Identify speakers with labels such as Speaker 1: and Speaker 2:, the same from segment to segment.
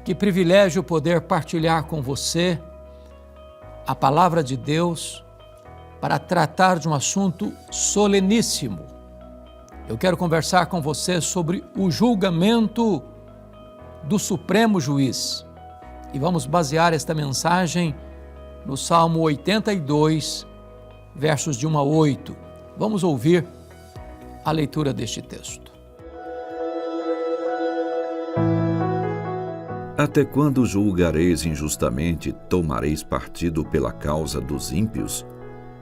Speaker 1: Que privilégio poder partilhar com você a palavra de Deus para tratar de um assunto soleníssimo. Eu quero conversar com você sobre o julgamento do Supremo Juiz. E vamos basear esta mensagem no Salmo 82, versos de 1 a 8. Vamos ouvir a leitura deste texto.
Speaker 2: Até quando julgareis injustamente, tomareis partido pela causa dos ímpios?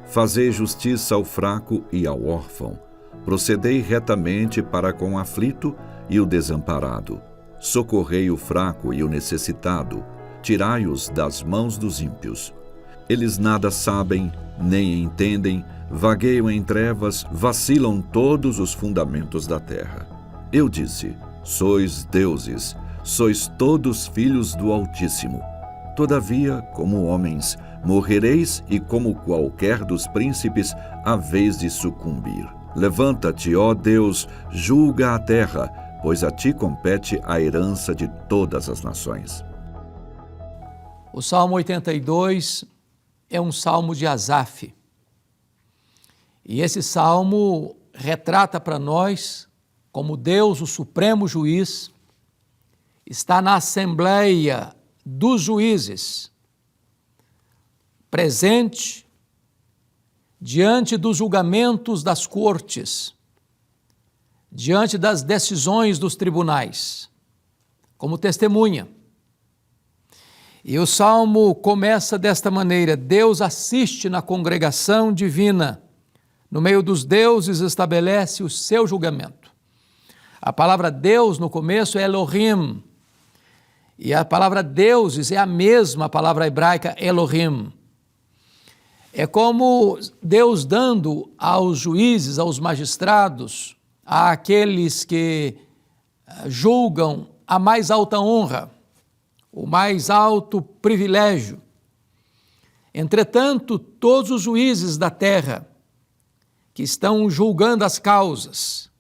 Speaker 2: Fazei justiça ao fraco e ao órfão, procedei retamente para com o aflito e o desamparado. Socorrei o fraco e o necessitado, tirai-os das mãos dos ímpios. Eles nada sabem, nem entendem, vagueiam em trevas, vacilam todos os fundamentos da terra. Eu disse, sois deuses, sois todos filhos do Altíssimo. Todavia, como homens, morrereis e como qualquer dos príncipes, haveis de sucumbir. Levanta-te, ó Deus, julga a terra, pois a ti compete a herança de todas as nações.
Speaker 1: O Salmo 82 é um salmo de Asaf. E esse salmo retrata para nós como Deus, o Supremo Juiz, está na Assembleia dos Juízes, presente diante dos julgamentos das cortes, diante das decisões dos tribunais, como testemunha. E o salmo começa desta maneira: Deus assiste na congregação divina, no meio dos deuses estabelece o seu julgamento. A palavra Deus no começo é Elohim, e a palavra deuses é a mesma palavra hebraica Elohim. É como Deus dando aos juízes, aos magistrados, àqueles que julgam a mais alta honra, o mais alto privilégio. Entretanto, todos os juízes da terra que estão julgando as causas,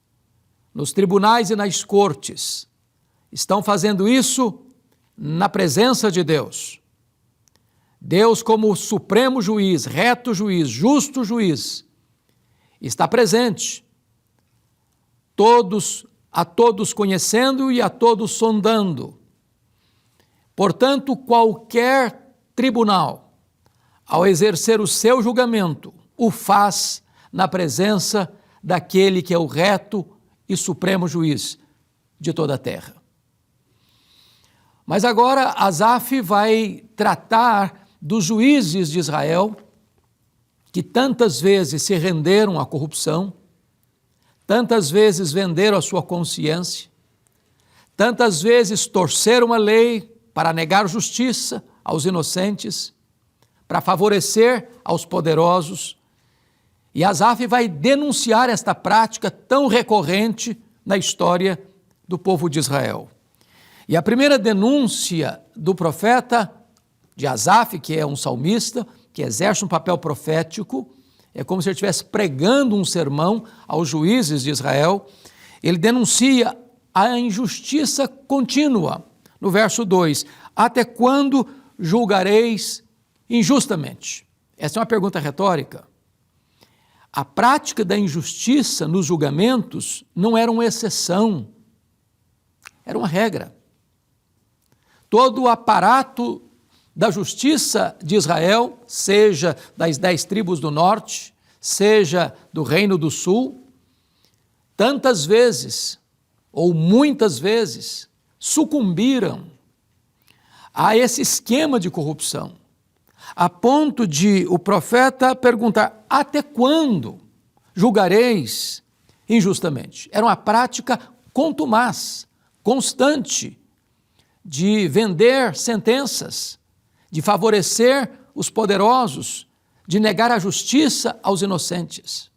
Speaker 1: nos tribunais e nas cortes, estão fazendo isso na presença de Deus. Deus, como supremo juiz, reto juiz, justo juiz, está presente, a todos conhecendo e a todos sondando. Portanto, qualquer tribunal, ao exercer o seu julgamento, o faz na presença daquele que é o reto e supremo juiz de toda a terra. Mas agora Asaf vai tratar dos juízes de Israel que tantas vezes se renderam à corrupção, tantas vezes venderam a sua consciência, tantas vezes torceram a lei para negar justiça aos inocentes, para favorecer aos poderosos. E Asaf vai denunciar esta prática tão recorrente na história do povo de Israel. E a primeira denúncia do profeta de Asaf, que é um salmista, que exerce um papel profético, é como se ele estivesse pregando um sermão aos juízes de Israel. Ele denuncia a injustiça contínua. No verso 2, até quando julgareis injustamente? Essa é uma pergunta retórica. A prática da injustiça nos julgamentos não era uma exceção, era uma regra. Todo o aparato da justiça de Israel, seja das 10 tribos do norte, seja do reino do sul, tantas vezes, ou muitas vezes, sucumbiram a esse esquema de corrupção, a ponto de o profeta perguntar, até quando julgareis injustamente? Era uma prática contumaz, constante, de vender sentenças, de favorecer os poderosos, de negar a justiça aos inocentes.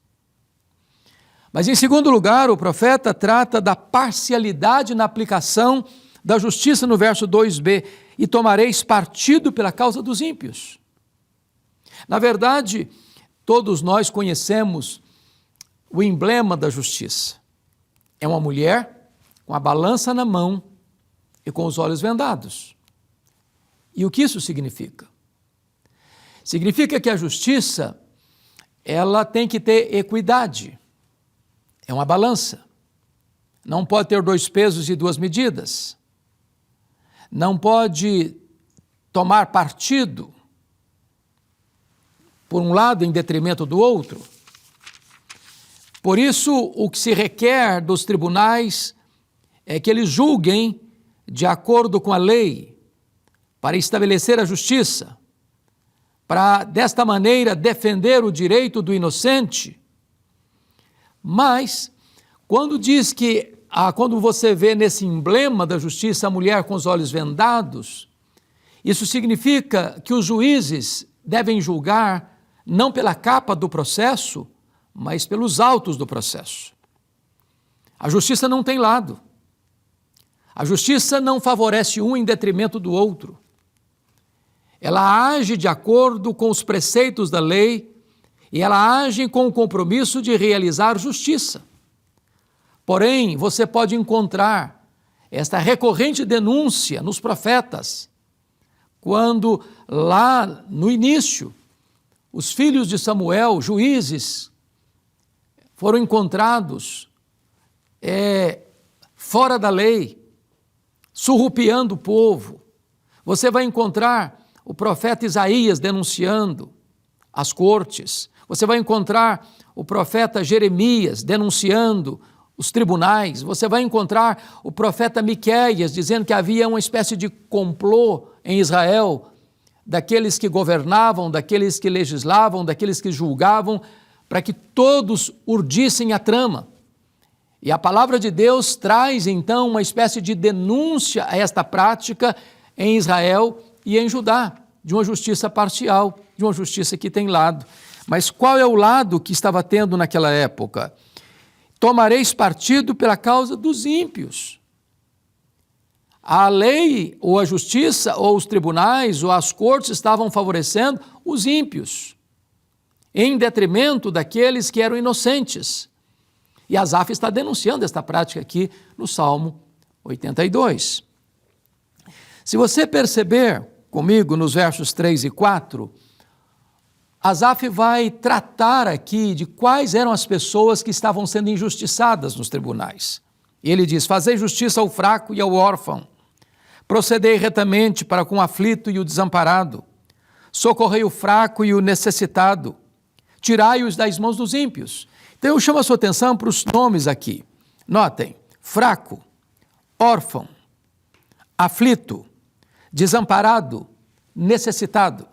Speaker 1: Mas, em segundo lugar, o profeta trata da parcialidade na aplicação da justiça no verso 2b, e tomareis partido pela causa dos ímpios. Na verdade, todos nós conhecemos o emblema da justiça. É uma mulher com a balança na mão e com os olhos vendados. E o que isso significa? Significa que a justiça, ela tem que ter equidade. É uma balança. Não pode ter 2 pesos e 2 medidas. Não pode tomar partido por um lado em detrimento do outro. Por isso, o que se requer dos tribunais é que eles julguem de acordo com a lei para estabelecer a justiça, para, desta maneira, defender o direito do inocente. Mas, quando diz que, quando você vê nesse emblema da justiça a mulher com os olhos vendados, isso significa que os juízes devem julgar não pela capa do processo, mas pelos autos do processo. A justiça não tem lado. A justiça não favorece um em detrimento do outro. Ela age de acordo com os preceitos da lei e ela age com o compromisso de realizar justiça. Porém, você pode encontrar esta recorrente denúncia nos profetas, quando lá no início, os filhos de Samuel, juízes, foram encontrados fora da lei, surrupiando o povo. Você vai encontrar o profeta Isaías denunciando as cortes. Você vai encontrar o profeta Jeremias denunciando os tribunais. Você vai encontrar o profeta Miqueias dizendo que havia uma espécie de complô em Israel, daqueles que governavam, daqueles que legislavam, daqueles que julgavam, para que todos urdissem a trama. E a palavra de Deus traz, então, uma espécie de denúncia a esta prática em Israel e em Judá, de uma justiça parcial, de uma justiça que tem lado. Mas qual é o lado que estava tendo naquela época? Tomareis partido pela causa dos ímpios. A lei, ou a justiça, ou os tribunais, ou as cortes estavam favorecendo os ímpios, em detrimento daqueles que eram inocentes. E Asaf está denunciando esta prática aqui no Salmo 82. Se você perceber comigo nos versos 3 e 4, Asaf vai tratar aqui de quais eram as pessoas que estavam sendo injustiçadas nos tribunais. Ele diz: fazei justiça ao fraco e ao órfão, procedei retamente para com o aflito e o desamparado, socorrei o fraco e o necessitado, tirai-os das mãos dos ímpios. Então eu chamo a sua atenção para os nomes aqui. Notem: fraco, órfão, aflito, desamparado, necessitado.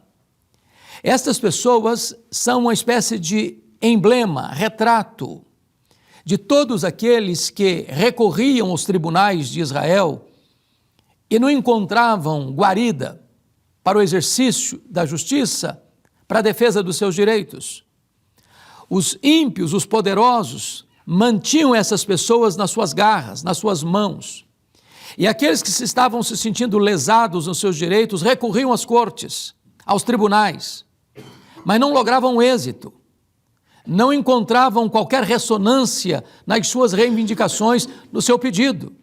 Speaker 1: Estas pessoas são uma espécie de emblema, retrato de todos aqueles que recorriam aos tribunais de Israel e não encontravam guarida para o exercício da justiça, para a defesa dos seus direitos. Os ímpios, os poderosos, mantinham essas pessoas nas suas garras, nas suas mãos. E aqueles que estavam se sentindo lesados nos seus direitos recorriam às cortes, aos tribunais, mas não logravam êxito, não encontravam qualquer ressonância nas suas reivindicações, no seu pedido.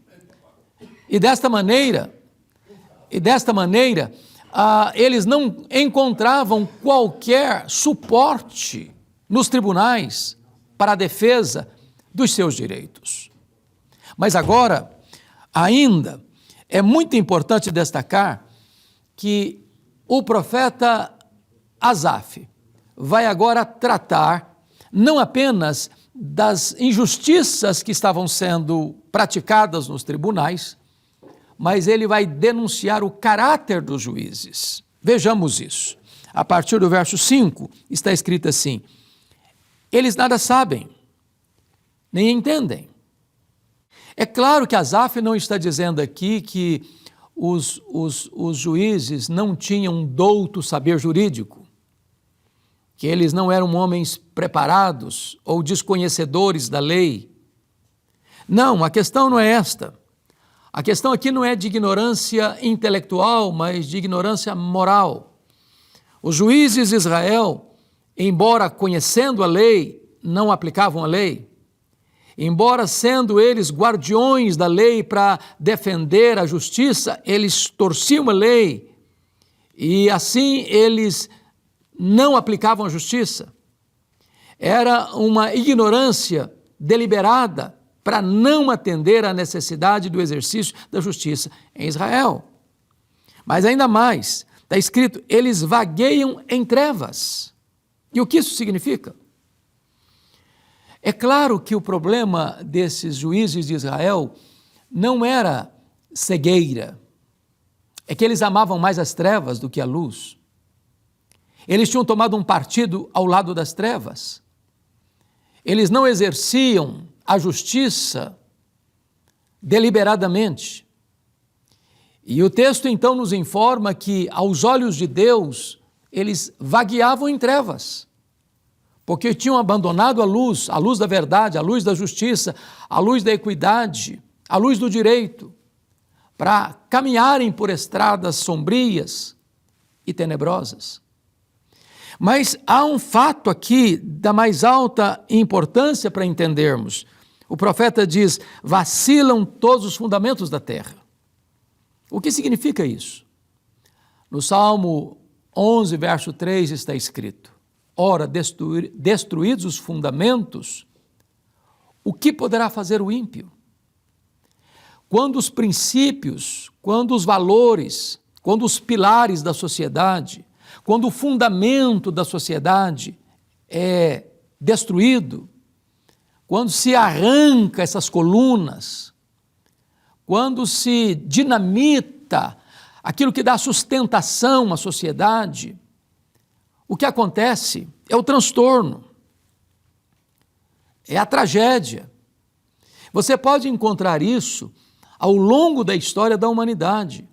Speaker 1: E desta maneira, eles não encontravam qualquer suporte nos tribunais para a defesa dos seus direitos. Mas agora, ainda, é muito importante destacar que o profeta Asaf vai agora tratar não apenas das injustiças que estavam sendo praticadas nos tribunais, mas ele vai denunciar o caráter dos juízes. Vejamos isso. A partir do verso 5, está escrito assim: eles nada sabem, nem entendem. É claro que Asaf não está dizendo aqui que os juízes não tinham douto saber jurídico, que eles não eram homens preparados ou desconhecedores da lei. Não, a questão não é esta. A questão aqui não é de ignorância intelectual, mas de ignorância moral. Os juízes de Israel, embora conhecendo a lei, não aplicavam a lei. Embora sendo eles guardiões da lei para defender a justiça, eles torciam a lei e assim eles não aplicavam a justiça. Era uma ignorância deliberada para não atender à necessidade do exercício da justiça em Israel. Mas ainda mais, está escrito, eles vagueiam em trevas. E o que isso significa? É claro que o problema desses juízes de Israel não era cegueira, é que eles amavam mais as trevas do que a luz. Eles tinham tomado um partido ao lado das trevas. Eles não exerciam a justiça deliberadamente. E o texto então nos informa que, aos olhos de Deus, eles vagueavam em trevas, porque tinham abandonado a luz da verdade, a luz da justiça, a luz da equidade, a luz do direito, para caminharem por estradas sombrias e tenebrosas. Mas há um fato aqui da mais alta importância para entendermos. O profeta diz, vacilam todos os fundamentos da terra. O que significa isso? No Salmo 11, verso 3 está escrito, ora, destruídos os fundamentos, o que poderá fazer o ímpio? Quando os princípios, quando os valores, quando os pilares da sociedade, quando o fundamento da sociedade é destruído, quando se arranca essas colunas, quando se dinamita aquilo que dá sustentação à sociedade, o que acontece é o transtorno, é a tragédia. Você pode encontrar isso ao longo da história da humanidade.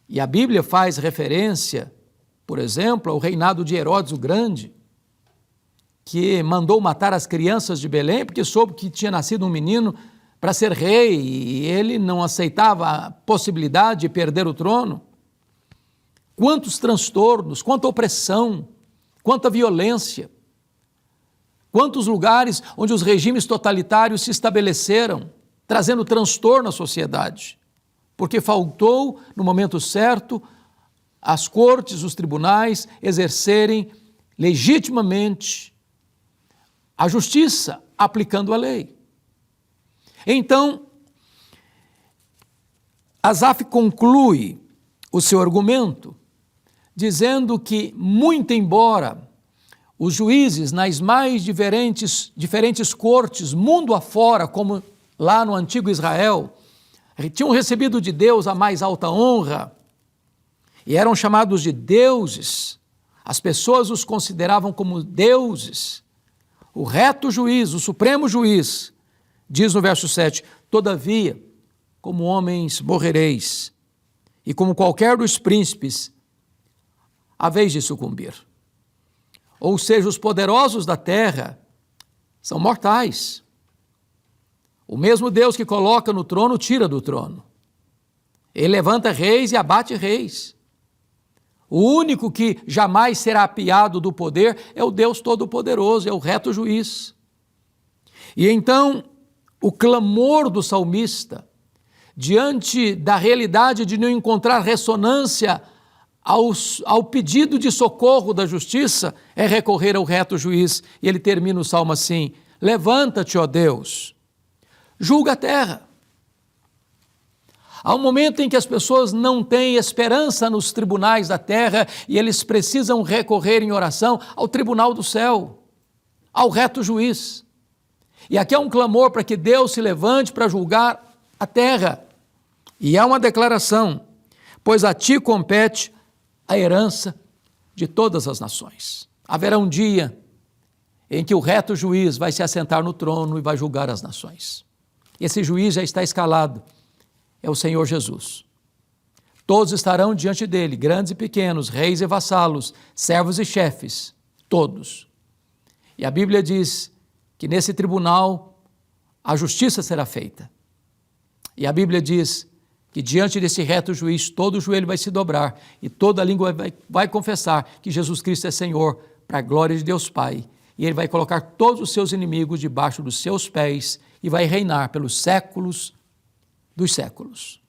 Speaker 1: E a Bíblia faz referência, por exemplo, ao reinado de Herodes o Grande, que mandou matar as crianças de Belém, porque soube que tinha nascido um menino para ser rei, e ele não aceitava a possibilidade de perder o trono. Quantos transtornos, quanta opressão, quanta violência, quantos lugares onde os regimes totalitários se estabeleceram, trazendo transtorno à sociedade, porque faltou, no momento certo, as cortes, os tribunais exercerem legitimamente a justiça, aplicando a lei. Então, Asaf conclui o seu argumento dizendo que, muito embora os juízes nas mais diferentes cortes, mundo afora, como lá no antigo Israel, tinham recebido de Deus a mais alta honra e eram chamados de deuses, as pessoas os consideravam como deuses, o reto juiz, o supremo juiz, diz no verso 7, todavia, como homens morrereis, e como qualquer dos príncipes, haveis de sucumbir. Ou seja, os poderosos da terra são mortais. O mesmo Deus que coloca no trono, tira do trono. Ele levanta reis e abate reis. O único que jamais será apiado do poder é o Deus Todo-Poderoso, é o reto juiz. E então, o clamor do salmista, diante da realidade de não encontrar ressonância ao pedido de socorro da justiça, é recorrer ao reto juiz. E ele termina o salmo assim, levanta-te, ó Deus, julga a terra. Há um momento em que as pessoas não têm esperança nos tribunais da terra e eles precisam recorrer em oração ao tribunal do céu, ao reto juiz. E aqui há um clamor para que Deus se levante para julgar a terra. E há uma declaração, pois a ti compete a herança de todas as nações. Haverá um dia em que o reto juiz vai se assentar no trono e vai julgar as nações. Esse juiz já está escalado, é o Senhor Jesus. Todos estarão diante dele, grandes e pequenos, reis e vassalos, servos e chefes, todos. E a Bíblia diz que nesse tribunal a justiça será feita. E a Bíblia diz que diante desse reto juiz todo joelho vai se dobrar e toda língua vai confessar que Jesus Cristo é Senhor, para a glória de Deus Pai. E ele vai colocar todos os seus inimigos debaixo dos seus pés e vai reinar pelos séculos dos séculos.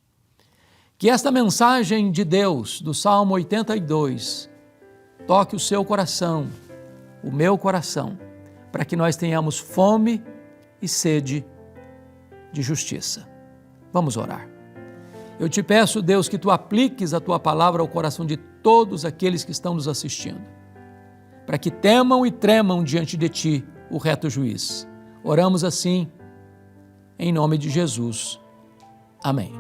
Speaker 1: Que esta mensagem de Deus, do Salmo 82, toque o seu coração, o meu coração, para que nós tenhamos fome e sede de justiça. Vamos orar. Eu te peço, Deus, que tu apliques a tua palavra ao coração de todos aqueles que estão nos assistindo, para que temam e tremam diante de ti, o reto juiz. Oramos assim, em nome de Jesus. Amém.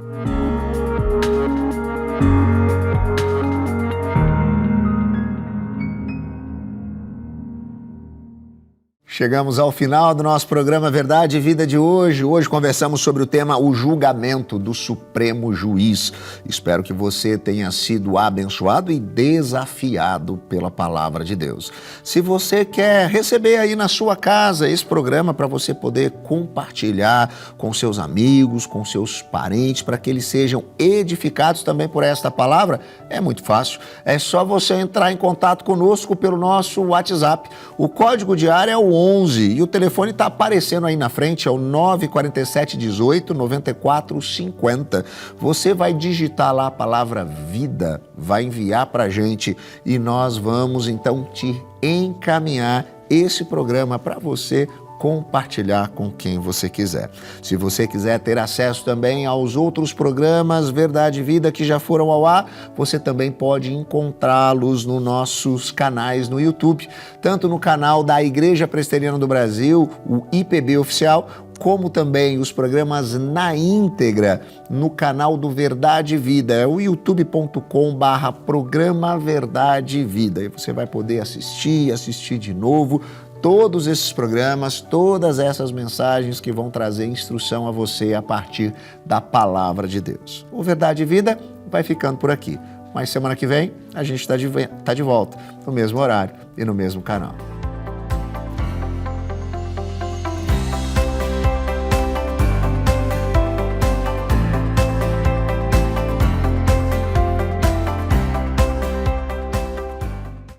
Speaker 3: Chegamos ao final do nosso programa Verdade e Vida de hoje. Hoje conversamos sobre o tema o julgamento do Supremo Juiz. Espero que você tenha sido abençoado e desafiado pela palavra de Deus. Se você quer receber aí na sua casa esse programa para você poder compartilhar com seus amigos, com seus parentes, para que eles sejam edificados também por esta palavra, é muito fácil. É só você entrar em contato conosco pelo nosso WhatsApp. O código de área é o 11 e o telefone está aparecendo aí na frente, é o 947 18 94 50. Você vai digitar lá a palavra vida, vai enviar para a gente e nós vamos então te encaminhar esse programa para você compartilhar com quem você quiser. Se você quiser ter acesso também aos outros programas Verdade e Vida que já foram ao ar, você também pode encontrá-los nos nossos canais no YouTube, tanto no canal da Igreja Presbiteriana do Brasil, o IPB Oficial, como também os programas na íntegra no canal do Verdade e Vida, é o youtube.com/programa Verdade e Vida. E você vai poder assistir de novo todos esses programas, todas essas mensagens que vão trazer instrução a você a partir da palavra de Deus. O Verdade e Vida vai ficando por aqui, mas semana que vem a gente está de volta, no mesmo horário e no mesmo canal.